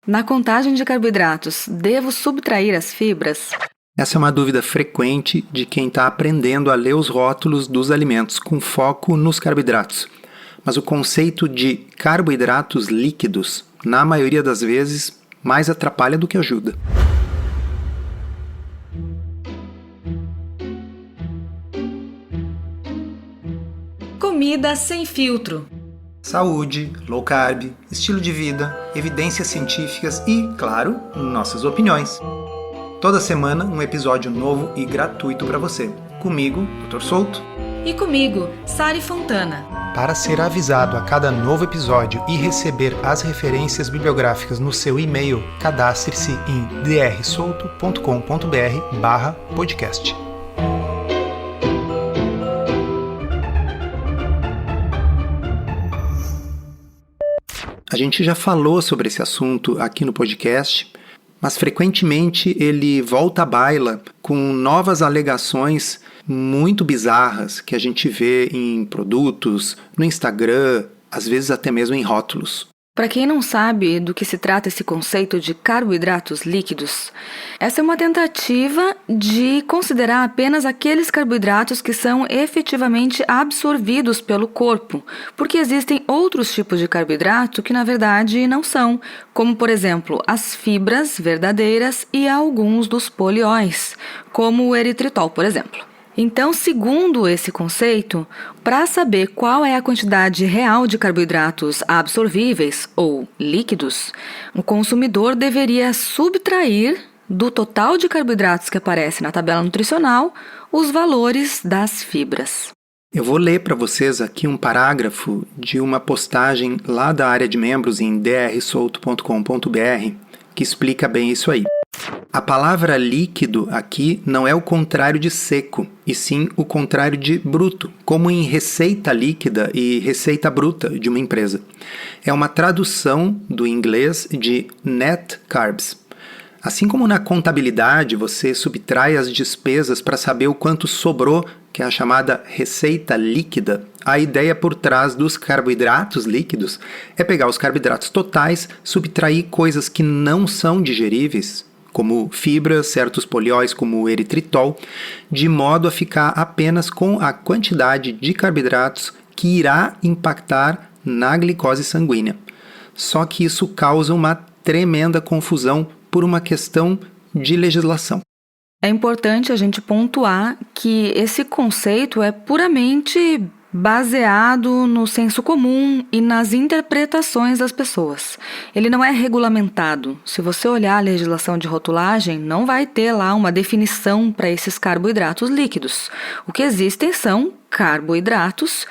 Na contagem de carboidratos, devo subtrair as fibras? Essa é uma dúvida frequente de quem está aprendendo a ler os rótulos dos alimentos com foco nos carboidratos. Mas o conceito de carboidratos líquidos, na maioria das vezes, mais atrapalha do que ajuda. Comida sem filtro. Saúde, low carb, estilo de vida, evidências científicas e, claro, nossas opiniões. Toda semana um episódio novo e gratuito para você. Comigo, Dr. Souto. E comigo, Sari Fontana. Para ser avisado a cada novo episódio e receber as referências bibliográficas no seu e-mail, cadastre-se em drsolto.com.br/podcast. A gente já falou sobre esse assunto aqui no podcast, mas frequentemente ele volta à baila com novas alegações muito bizarras que a gente vê em produtos, no Instagram, às vezes até mesmo em rótulos. Para quem não sabe do que se trata esse conceito de carboidratos líquidos, essa é uma tentativa de considerar apenas aqueles carboidratos que são efetivamente absorvidos pelo corpo, porque existem outros tipos de carboidrato que na verdade não são, como por exemplo as fibras verdadeiras e alguns dos polióis, como o eritritol, por exemplo. Então, segundo esse conceito, para saber qual é a quantidade real de carboidratos absorvíveis ou líquidos, o consumidor deveria subtrair do total de carboidratos que aparece na tabela nutricional os valores das fibras. Eu vou ler para vocês aqui um parágrafo de uma postagem lá da área de membros em drsolto.com.br que explica bem isso aí. A palavra líquido aqui não é o contrário de seco, e sim o contrário de bruto, como em receita líquida e receita bruta de uma empresa. É uma tradução do inglês de net carbs. Assim como na contabilidade você subtrai as despesas para saber o quanto sobrou, que é a chamada receita líquida, a ideia por trás dos carboidratos líquidos é pegar os carboidratos totais, subtrair coisas que não são digeríveis, como fibras, certos polióis como o eritritol, de modo a ficar apenas com a quantidade de carboidratos que irá impactar na glicose sanguínea. Só que isso causa uma tremenda confusão por uma questão de legislação. É importante a gente pontuar que esse conceito é puramente baseado no senso comum e nas interpretações das pessoas. Ele não é regulamentado. Se você olhar a legislação de rotulagem, não vai ter lá uma definição para esses carboidratos líquidos. O que existem são carboidratos,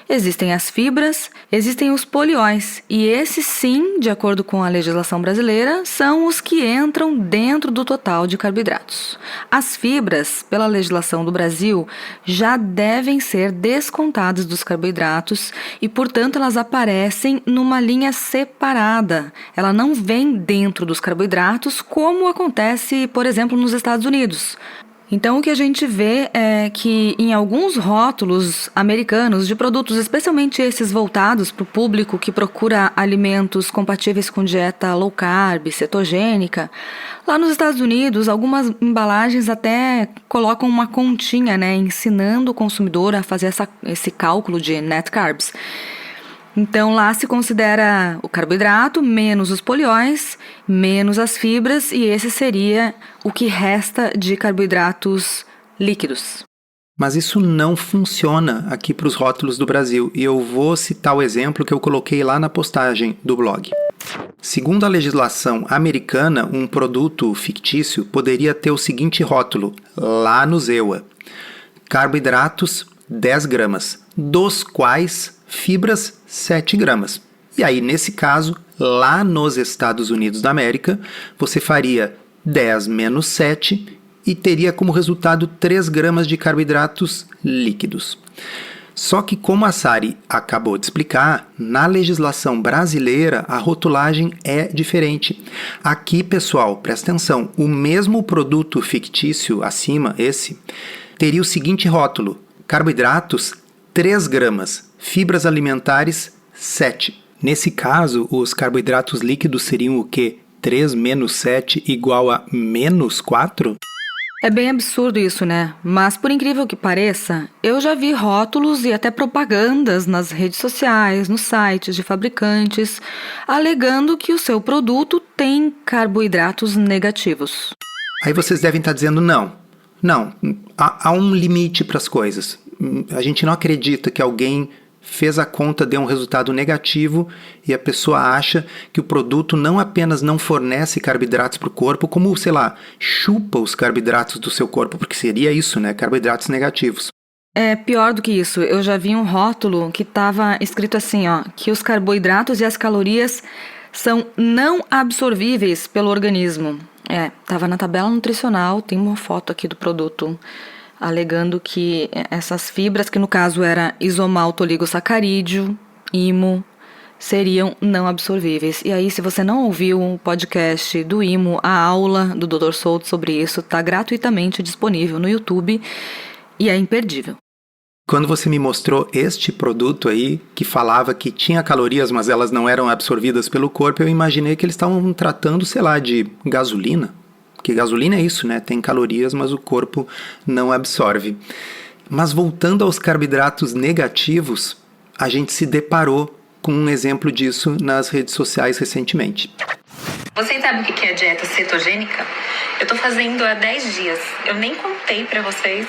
existem as fibras, existem os polióis, e esses sim, de acordo com a legislação brasileira, são os que entram dentro do total de carboidratos. As fibras, pela legislação do Brasil, já devem ser descontadas dos carboidratos e, portanto, elas aparecem numa linha separada. Ela não vem dentro dos carboidratos, como acontece, por exemplo, nos Estados Unidos. Então, o que a gente vê é que em alguns rótulos americanos de produtos, especialmente esses voltados para o público que procura alimentos compatíveis com dieta low carb, cetogênica, lá nos Estados Unidos, algumas embalagens até colocam uma continha, ensinando o consumidor a fazer esse cálculo de net carbs. Então, lá se considera o carboidrato menos os polióis, menos as fibras, e esse seria o que resta de carboidratos líquidos. Mas isso não funciona aqui para os rótulos do Brasil, e eu vou citar o exemplo que eu coloquei lá na postagem do blog. Segundo a legislação americana, um produto fictício poderia ter o seguinte rótulo, lá no ZEUA: carboidratos 10 gramas, dos quais fibras 7 gramas. E aí, nesse caso, lá nos Estados Unidos da América, você faria 10 menos 7 e teria como resultado 3 gramas de carboidratos líquidos. Só que, como a Sari acabou de explicar, na legislação brasileira a rotulagem é diferente. Aqui, pessoal, presta atenção, o mesmo produto fictício acima, esse, teria o seguinte rótulo: carboidratos 3 gramas, fibras alimentares 7. Nesse caso, os carboidratos líquidos seriam o quê? 3 menos 7 igual a menos 4? É bem absurdo isso, né? Mas por incrível que pareça, eu já vi rótulos e até propagandas nas redes sociais, nos sites de fabricantes, alegando que o seu produto tem carboidratos negativos. Aí vocês devem estar dizendo não, há um limite para as coisas. A gente não acredita que alguém fez a conta, deu um resultado negativo e a pessoa acha que o produto não apenas não fornece carboidratos para o corpo, como, sei lá, chupa os carboidratos do seu corpo, porque seria isso, né? Carboidratos negativos. É pior do que isso. Eu já vi um rótulo que estava escrito assim, ó, que os carboidratos e as calorias são não absorvíveis pelo organismo. Estava na tabela nutricional, tem uma foto aqui do produto, alegando que essas fibras, que no caso era isomaltoligosacarídeo, IMO, seriam não absorvíveis. E aí, se você não ouviu o podcast do IMO, a aula do Dr. Souto sobre isso está gratuitamente disponível no YouTube e é imperdível. Quando você me mostrou este produto aí, que falava que tinha calorias, mas elas não eram absorvidas pelo corpo, eu imaginei que eles estavam tratando, sei lá, de gasolina. Porque gasolina é isso, né? Tem calorias, mas o corpo não absorve. Mas voltando aos carboidratos negativos, a gente se deparou com um exemplo disso nas redes sociais recentemente. Vocês sabem o que é dieta cetogênica? Eu tô fazendo há 10 dias. Eu nem contei pra vocês.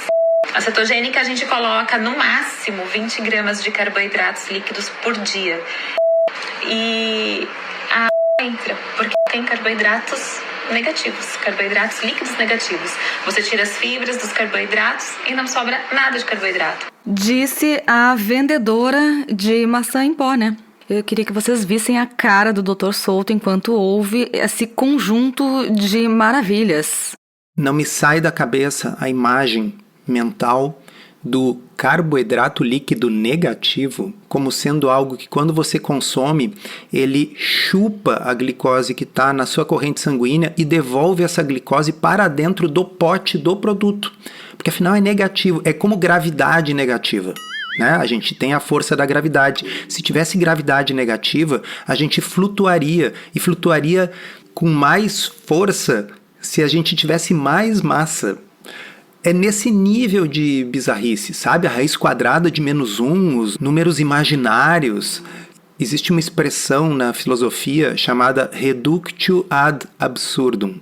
A cetogênica a gente coloca no máximo 20 gramas de carboidratos líquidos por dia. E a entra, porque tem carboidratos negativos, carboidratos líquidos negativos. Você tira as fibras dos carboidratos e não sobra nada de carboidrato. Disse a vendedora de maçã em pó, né? Eu queria que vocês vissem a cara do Dr. Souto enquanto ouve esse conjunto de maravilhas. Não me sai da cabeça a imagem mental do carboidrato líquido negativo como sendo algo que, quando você consome, ele chupa a glicose que está na sua corrente sanguínea e devolve essa glicose para dentro do pote do produto. Porque afinal é negativo, é como gravidade negativa. Né? A gente tem a força da gravidade. Se tivesse gravidade negativa, a gente flutuaria, e flutuaria com mais força se a gente tivesse mais massa. É nesse nível de bizarrice, sabe? A raiz quadrada de -1, os números imaginários. Existe uma expressão na filosofia chamada reductio ad absurdum.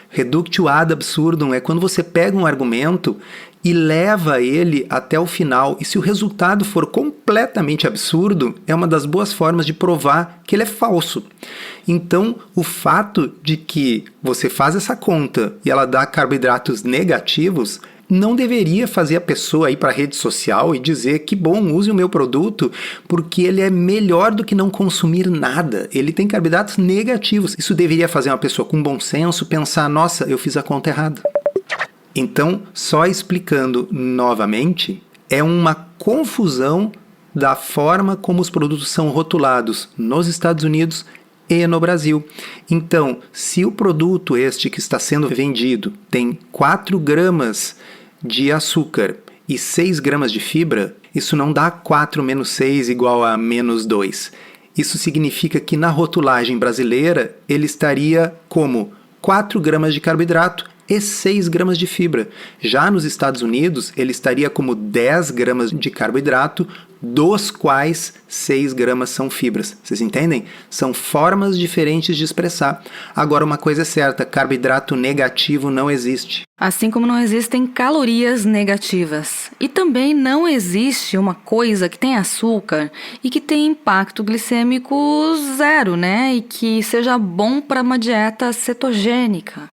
Reductio ad absurdum é quando você pega um argumento e leva ele até o final. E se o resultado for completamente absurdo, é uma das boas formas de provar que ele é falso. Então, o fato de que você faz essa conta e ela dá carboidratos negativos não deveria fazer a pessoa ir para a rede social e dizer que bom, use o meu produto porque ele é melhor do que não consumir nada. Ele tem carboidratos negativos. Isso deveria fazer uma pessoa com bom senso pensar, nossa, eu fiz a conta errada. Então, só explicando novamente, é uma confusão da forma como os produtos são rotulados nos Estados Unidos e no Brasil. Então, se o produto este que está sendo vendido tem 4 gramas de açúcar e 6 gramas de fibra, isso não dá 4 menos 6 igual a -2. Isso significa que na rotulagem brasileira ele estaria como 4 gramas de carboidrato e 6 gramas de fibra. Já nos Estados Unidos, ele estaria como 10 gramas de carboidrato, dos quais 6 gramas são fibras. Vocês entendem? São formas diferentes de expressar. Agora, uma coisa é certa, carboidrato negativo não existe. Assim como não existem calorias negativas. E também não existe uma coisa que tem açúcar e que tem impacto glicêmico 0, né? E que seja bom para uma dieta cetogênica.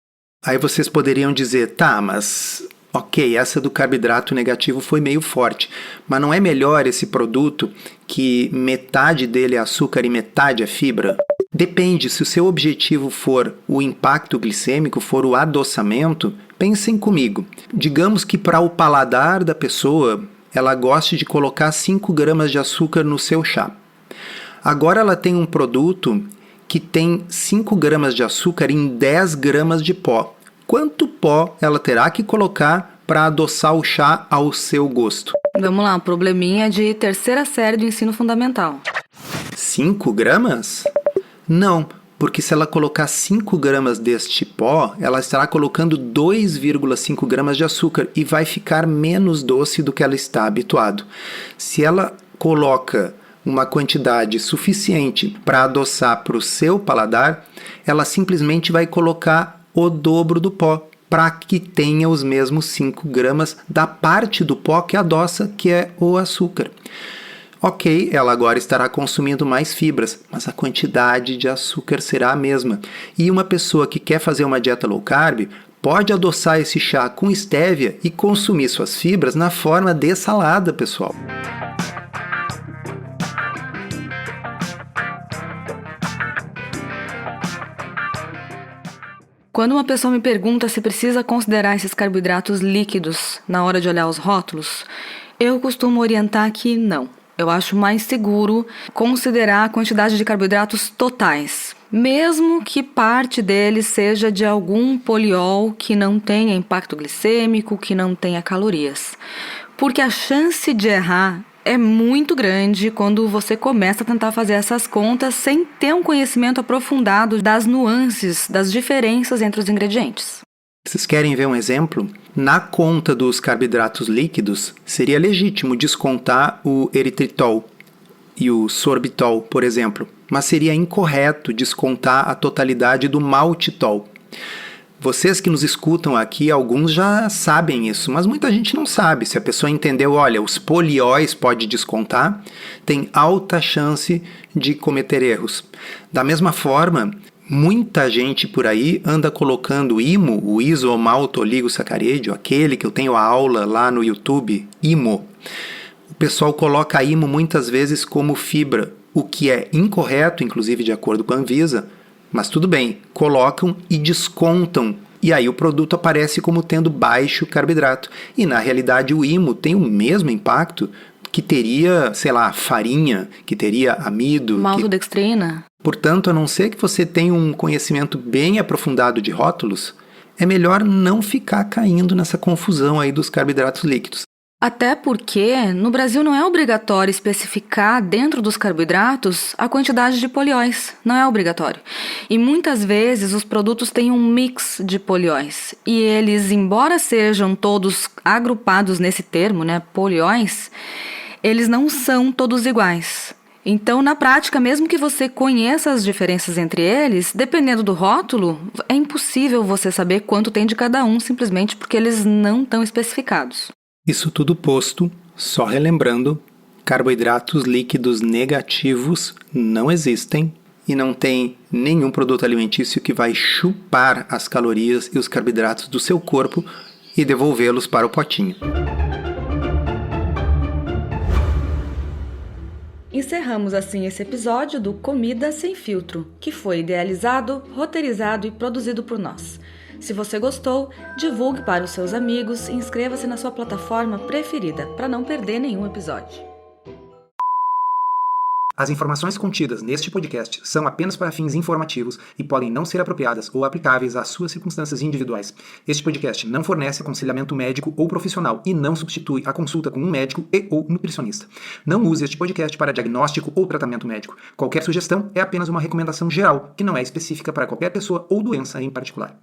Aí vocês poderiam dizer, tá, mas ok, essa do carboidrato negativo foi meio forte, mas não é melhor esse produto que metade dele é açúcar e metade é fibra? Depende, se o seu objetivo for o impacto glicêmico, for o adoçamento, pensem comigo. Digamos que para o paladar da pessoa, ela goste de colocar 5 gramas de açúcar no seu chá. Agora ela tem um produto que tem 5 gramas de açúcar em 10 gramas de pó. Quanto pó ela terá que colocar para adoçar o chá ao seu gosto? Vamos lá, um probleminha de 3ª série do ensino fundamental. 5 gramas? Não, porque se ela colocar 5 gramas deste pó, ela estará colocando 2,5 gramas de açúcar e vai ficar menos doce do que ela está habituado. Se ela coloca uma quantidade suficiente para adoçar para o seu paladar, ela simplesmente vai colocar o dobro do pó, para que tenha os mesmos 5 gramas da parte do pó que adoça, que é o açúcar. Ok, ela agora estará consumindo mais fibras, mas a quantidade de açúcar será a mesma. E uma pessoa que quer fazer uma dieta low carb pode adoçar esse chá com estévia e consumir suas fibras na forma de salada, pessoal. Quando uma pessoa me pergunta se precisa considerar esses carboidratos líquidos na hora de olhar os rótulos, eu costumo orientar que não. Eu acho mais seguro considerar a quantidade de carboidratos totais, mesmo que parte deles seja de algum poliol que não tenha impacto glicêmico, que não tenha calorias. Porque a chance de errar é muito grande quando você começa a tentar fazer essas contas sem ter um conhecimento aprofundado das nuances, das diferenças entre os ingredientes. Vocês querem ver um exemplo? Na conta dos carboidratos líquidos, seria legítimo descontar o eritritol e o sorbitol, por exemplo, mas seria incorreto descontar a totalidade do maltitol. Vocês que nos escutam aqui, alguns já sabem isso, mas muita gente não sabe. Se a pessoa entendeu, olha, os polióis pode descontar, tem alta chance de cometer erros. Da mesma forma, muita gente por aí anda colocando IMO, o isomaltoligosacarídeo, aquele que eu tenho a aula lá no YouTube, IMO. O pessoal coloca IMO muitas vezes como fibra, o que é incorreto, inclusive de acordo com a Anvisa, mas tudo bem, colocam e descontam. E aí o produto aparece como tendo baixo carboidrato. E na realidade o IMO tem o mesmo impacto que teria, sei lá, farinha, que teria amido. Maltodextrina. Portanto, a não ser que você tenha um conhecimento bem aprofundado de rótulos, é melhor não ficar caindo nessa confusão aí dos carboidratos líquidos. Até porque no Brasil não é obrigatório especificar dentro dos carboidratos a quantidade de polióis, não é obrigatório. E muitas vezes os produtos têm um mix de polióis e eles, embora sejam todos agrupados nesse termo, né, polióis, eles não são todos iguais. Então, na prática, mesmo que você conheça as diferenças entre eles, dependendo do rótulo, é impossível você saber quanto tem de cada um, simplesmente porque eles não estão especificados. Isso tudo posto, só relembrando, carboidratos líquidos negativos não existem e não tem nenhum produto alimentício que vai chupar as calorias e os carboidratos do seu corpo e devolvê-los para o potinho. Encerramos assim esse episódio do Comida Sem Filtro, que foi idealizado, roteirizado e produzido por nós. Se você gostou, divulgue para os seus amigos e inscreva-se na sua plataforma preferida para não perder nenhum episódio. As informações contidas neste podcast são apenas para fins informativos e podem não ser apropriadas ou aplicáveis às suas circunstâncias individuais. Este podcast não fornece aconselhamento médico ou profissional e não substitui a consulta com um médico e ou nutricionista. Não use este podcast para diagnóstico ou tratamento médico. Qualquer sugestão é apenas uma recomendação geral, que não é específica para qualquer pessoa ou doença em particular.